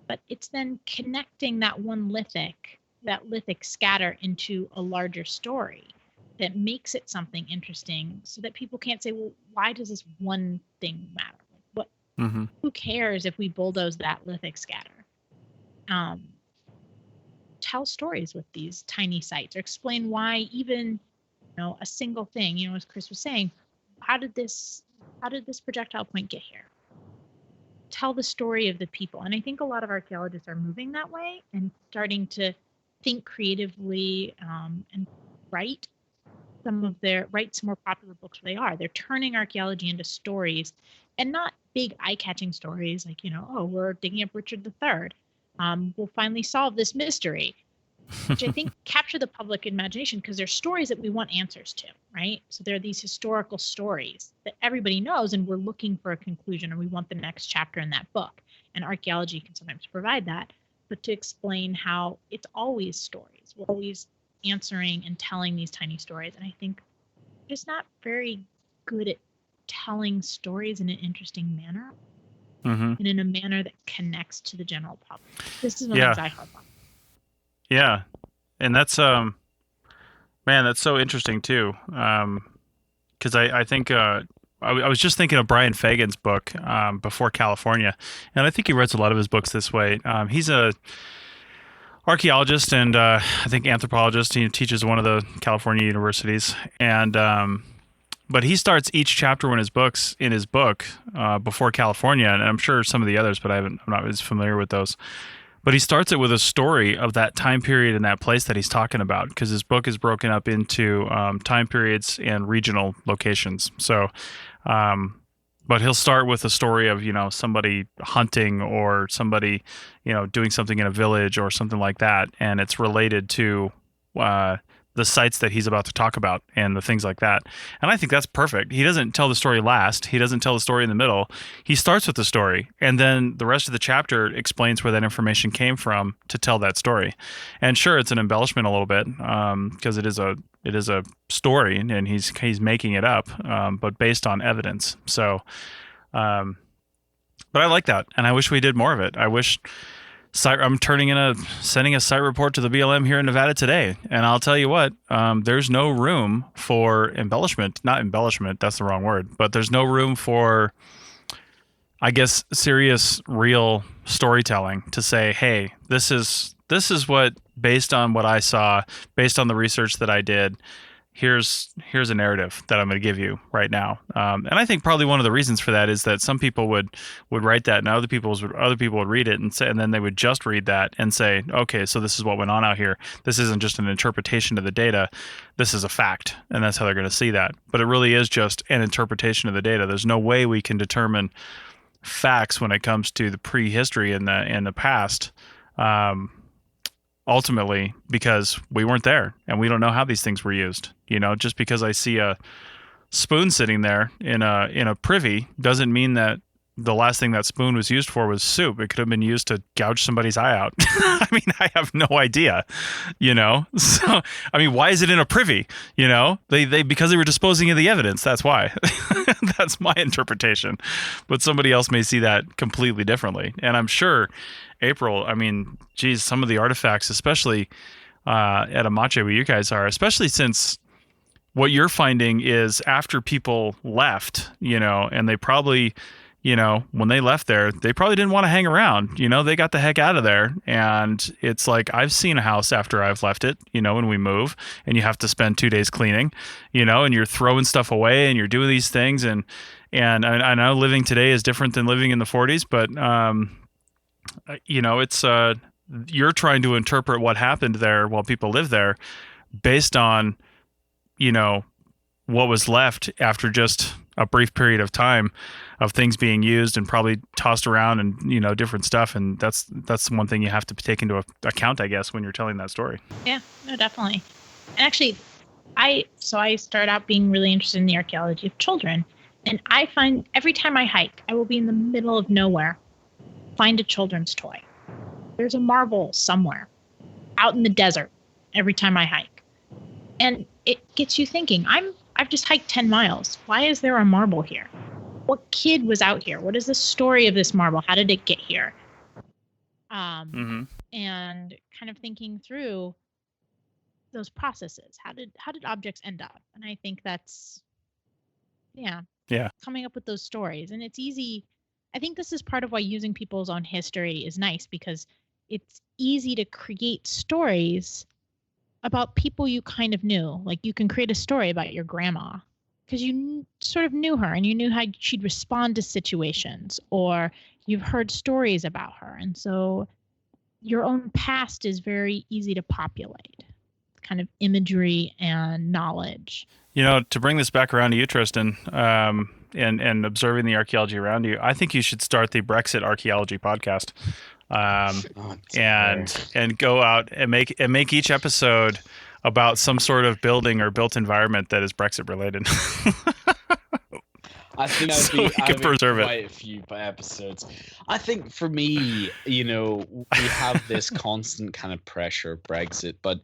[SPEAKER 4] but it's then connecting that lithic scatter into a larger story that makes it something interesting, so that people can't say, well, why does this one thing matter? What? Who cares if we bulldoze that lithic scatter? Tell stories with these tiny sites, or explain why even, a single thing, as Chris was saying, how did this projectile point get here? Tell the story of the people. And I think a lot of archaeologists are moving that way and starting to think creatively and write some more popular books where they are. They're turning archaeology into stories, and not big eye-catching stories like, we're digging up Richard III. We'll finally solve this mystery, which I think capture the public imagination, because they're stories that we want answers to, right? So they're these historical stories that everybody knows, and we're looking for a conclusion, or we want the next chapter in that book. And archaeology can sometimes provide that, but to explain how it's always stories. We're always answering and telling these tiny stories. And I think just not very good at telling stories in an interesting manner. And in a manner that connects to the general public. This is one of the things I harp on.
[SPEAKER 3] Yeah. And that's, that's so interesting too. Because I think, I was just thinking of Brian Fagan's book, Before California. And I think he writes a lot of his books this way. He's a archaeologist and I think anthropologist. He teaches one of the California universities. And, but he starts each chapter in his book, Before California, and I'm sure some of the others, but I'm not as familiar with those. But he starts it with a story of that time period and that place that he's talking about, because his book is broken up into time periods and regional locations. So, but he'll start with a story of, somebody hunting, or somebody, doing something in a village or something like that, and it's related to the sites that he's about to talk about and the things like that. And I think that's perfect. He doesn't tell the story last. He doesn't tell the story in the middle. He starts with the story, and then the rest of the chapter explains where that information came from to tell that story. And sure, it's an embellishment a little bit, because it is a story, and he's making it up, but based on evidence. So, but I like that, and I wish we did more of it. I wish. I'm sending a site report to the BLM here in Nevada today, and I'll tell you what, there's no room for embellishment. Not embellishment, that's the wrong word, but there's no room for, I guess, serious, real storytelling to say, hey, this is what, based on what I saw, based on the research that I did, here's a narrative that I'm going to give you right now. And I think probably one of the reasons for that is that some people would write that, and other people would read it and then they would just read that and say, okay, so this is what went on out here. This isn't just an interpretation of the data. This is a fact. And that's how they're going to see that. But it really is just an interpretation of the data. There's no way we can determine facts when it comes to the prehistory in the past. Ultimately, because we weren't there and we don't know how these things were used. Just because I see a spoon sitting there in a privy doesn't mean that the last thing that spoon was used for was soup. It could have been used to gouge somebody's eye out. I mean, I have no idea, So, I mean, why is it in a privy? They because they were disposing of the evidence. That's why. That's my interpretation. But somebody else may see that completely differently. And I'm sure, April, I mean, geez, some of the artifacts, especially at Amache where you guys are, especially since what you're finding is after people left, and they probably, when they left there, they probably didn't want to hang around. They got the heck out of there. And it's like, I've seen a house after I've left it, when we move and you have to spend 2 days cleaning, and you're throwing stuff away and you're doing these things. And I know living today is different than living in the 40s, but, it's, you're trying to interpret what happened there while people live there based on, what was left after just a brief period of time of things being used and probably tossed around and, different stuff. And that's one thing you have to take into account, I guess, when you're telling that story.
[SPEAKER 4] Yeah, no, definitely. And actually, I started out being really interested in the archaeology of children. And I find every time I hike, I will be in the middle of nowhere, find a children's toy. There's a marble somewhere out in the desert every time I hike. And it gets you thinking, I've just hiked 10 miles. Why is there a marble here? What kid was out here? What is the story of this marble? How did it get here? And kind of thinking through those processes. How did objects end up? And I think that's, coming up with those stories. And it's easy. I think this is part of why using people's own history is nice, because it's easy to create stories about people you kind of knew. Like you can create a story about your grandma because you sort of knew her and you knew how she'd respond to situations, or you've heard stories about her. And so your own past is very easy to populate, kind of imagery and knowledge.
[SPEAKER 3] To bring this back around to you, Tristan, and observing the archaeology around you, I think you should start the Brexit Archaeology podcast. And go out and make each episode about some sort of building or built environment that is Brexit related.
[SPEAKER 5] I think
[SPEAKER 3] we can preserve it.
[SPEAKER 5] Quite a few episodes. I think for me, we have this constant kind of pressure, Brexit, but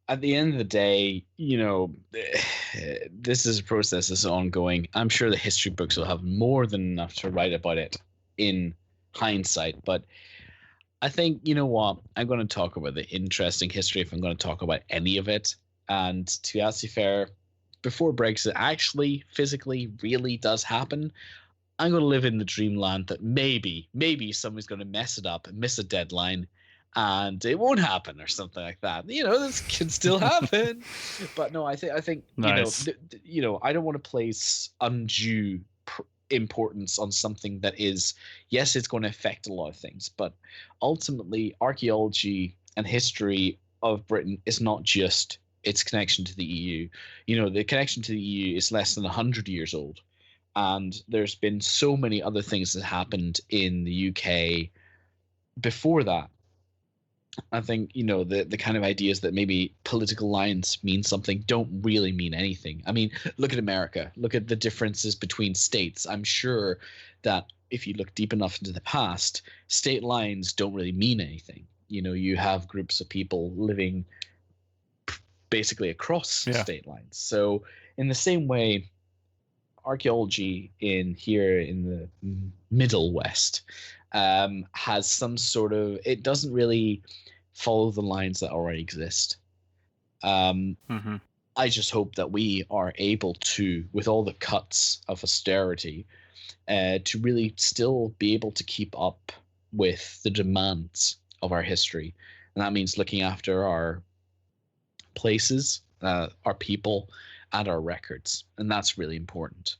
[SPEAKER 5] at the end of the day, this is a process that's ongoing. I'm sure the history books will have more than enough to write about it in hindsight, but I think, you know what, I'm going to talk about the interesting history if I'm going to talk about any of it. And to be absolutely fair, before Brexit actually physically really does happen, I'm going to live in the dreamland that maybe somebody's going to mess it up and miss a deadline and it won't happen or something like that. This can still happen. But no, I think nice. I don't want to place undue importance on something that is, yes, it's going to affect a lot of things, but ultimately archaeology and history of Britain is not just its connection to the EU. The connection to the EU is less than 100 years old, and there's been so many other things that happened in the UK before that. I think, the kind of ideas that maybe political lines mean something don't really mean anything. I mean, look at America. Look at the differences between states. I'm sure that if you look deep enough into the past, state lines don't really mean anything. You have groups of people living basically across state lines. So in the same way, archaeology here in the Middle West has some sort of, it doesn't really follow the lines that already exist. I just hope that we are able to, with all the cuts of austerity, to really still be able to keep up with the demands of our history. And that means looking after our places, our people, and our records. And that's really important.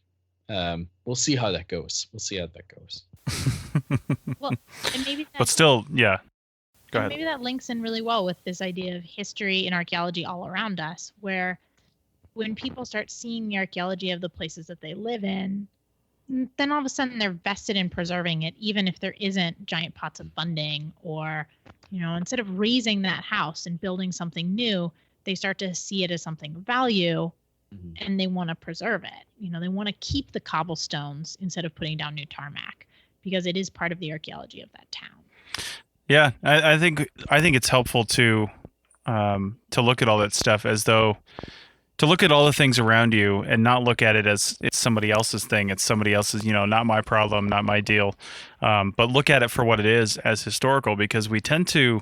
[SPEAKER 5] We'll see how that goes.
[SPEAKER 4] Well, and maybe
[SPEAKER 3] but still, yeah. Go ahead.
[SPEAKER 4] Maybe that links in really well with this idea of history and archaeology all around us, where when people start seeing the archaeology of the places that they live in, then all of a sudden they're vested in preserving it, even if there isn't giant pots of funding, or, instead of raising that house and building something new, they start to see it as something of value and they want to preserve it. They want to keep the cobblestones instead of putting down new tarmac because it is part of the archaeology of that town.
[SPEAKER 3] Yeah, I think it's helpful to look at all that stuff as though to look at all the things around you and not look at it as it's somebody else's thing. It's somebody else's, not my problem, not my deal. But look at it for what it is as historical, because we tend to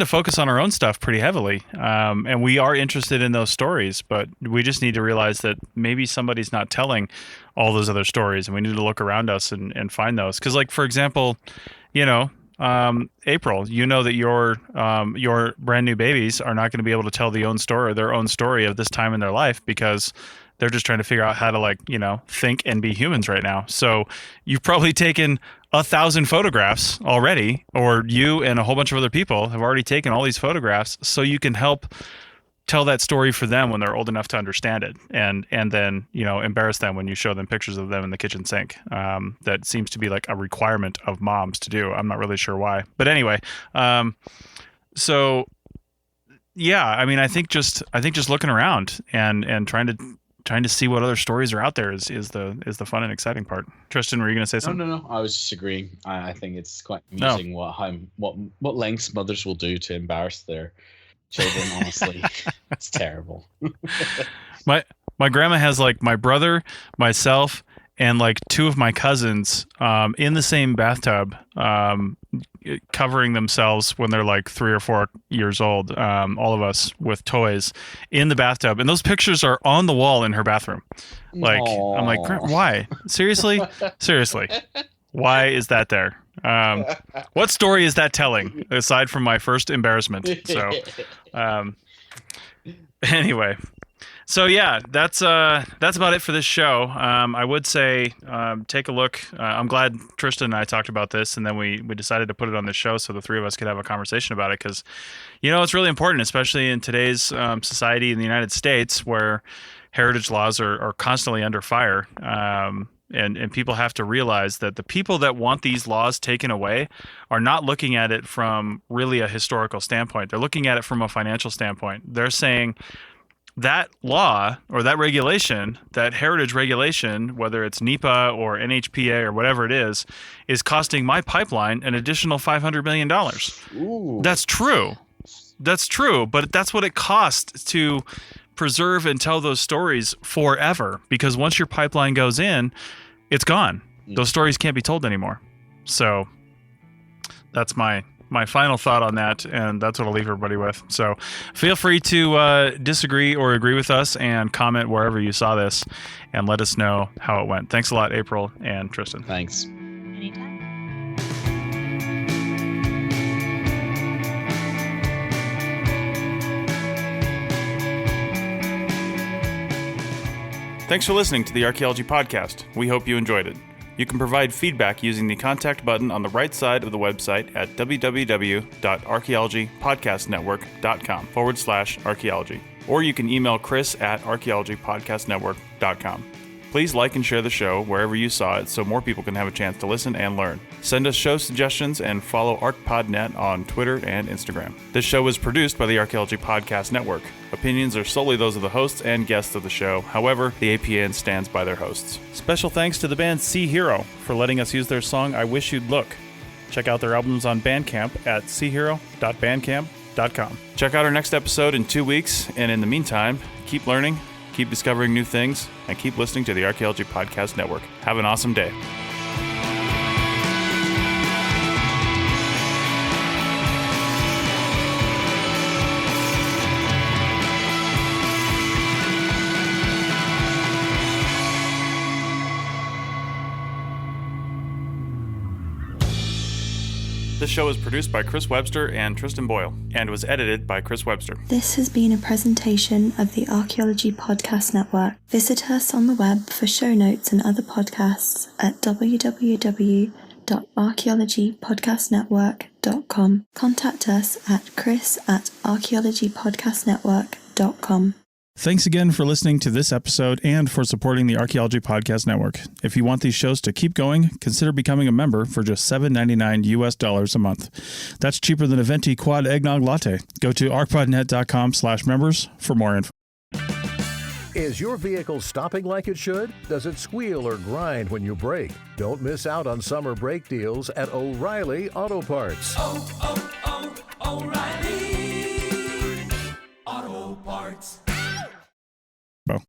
[SPEAKER 3] focus on our own stuff pretty heavily. And we are interested in those stories, but we just need to realize that maybe somebody's not telling all those other stories, and we need to look around us and find those. Because, like, for example, April, that your brand new babies are not going to be able to tell their own story of this time in their life because they're just trying to figure out how to think and be humans right now. So you've probably taken 1,000 photographs already, or you and a whole bunch of other people have already taken all these photographs so you can help tell that story for them when they're old enough to understand it, and then embarrass them when you show them pictures of them in the kitchen sink. That seems to be like a requirement of moms to do. I'm not really sure why, but anyway. So yeah, I mean, I think just looking around and trying to see what other stories are out there is the fun and exciting part. Tristan, were you going to say something?
[SPEAKER 5] No. I was just agreeing. I think it's quite amusing what lengths mothers will do to embarrass their children. Honestly, it's terrible.
[SPEAKER 3] My grandma has my brother, myself, and two of my cousins in the same bathtub, covering themselves when they're 3 or 4 years old. All of us with toys in the bathtub, and those pictures are on the wall in her bathroom.
[SPEAKER 5] Aww.
[SPEAKER 3] I'm like, why? Seriously, why is that there? What story is that telling aside from my first embarrassment? So, anyway, so yeah, that's about it for this show. I would say, take a look. I'm glad Tristan and I talked about this, and then we decided to put it on the show so the three of us could have a conversation about it, because, it's really important, especially in today's society in the United States, where heritage laws are constantly under fire. And people have to realize that the people that want these laws taken away are not looking at it from really a historical standpoint. They're looking at it from a financial standpoint. They're saying that law or that regulation, that heritage regulation, whether it's NEPA or NHPA or whatever it is costing my pipeline an additional $500 million.
[SPEAKER 5] Ooh.
[SPEAKER 3] That's true. But that's what it costs to preserve and tell those stories forever, because once your pipeline goes in, it's gone. Those stories can't be told anymore. So that's my final thought on that, and that's what I'll leave everybody with. So feel free to disagree or agree with us and comment wherever you saw this and let us know how it went. Thanks a lot, April and Tristan.
[SPEAKER 5] Thanks.
[SPEAKER 4] Anytime.
[SPEAKER 3] Thanks for listening to the Archaeology Podcast. We hope you enjoyed it. You can provide feedback using the contact button on the right side of the website at www.archaeologypodcastnetwork.com/archaeology. Or you can email Chris at archaeologypodcastnetwork.com. Please like and share the show wherever you saw it so more people can have a chance to listen and learn. Send us show suggestions and follow ArchPodNet on Twitter and Instagram. This show was produced by the Archaeology Podcast Network. Opinions are solely those of the hosts and guests of the show. However, the APN stands by their hosts. Special thanks to the band Sea Hero for letting us use their song I Wish You'd Look. Check out their albums on Bandcamp at seahero.bandcamp.com. Check out our next episode in 2 weeks, and in the meantime, keep learning, keep discovering new things, and keep listening to the Archaeology Podcast Network. Have an awesome day. This show is produced by Chris Webster and Tristan Boyle, and was edited by Chris Webster.
[SPEAKER 1] This has been a presentation of the Archaeology Podcast Network. Visit us on the web for show notes and other podcasts at www.archaeologypodcastnetwork.com. Contact us at chris@archaeologypodcastnetwork.com.
[SPEAKER 3] Thanks again for listening to this episode and for supporting the Archaeology Podcast Network. If you want these shows to keep going, consider becoming a member for just $7.99 a month. That's cheaper than a venti quad eggnog latte. Go to archpodnet.com/members for more info.
[SPEAKER 8] Is your vehicle stopping like it should? Does it squeal or grind when you brake? Don't miss out on summer brake deals at O'Reilly Auto Parts.
[SPEAKER 9] Oh, oh, oh, O'Reilly Auto Parts.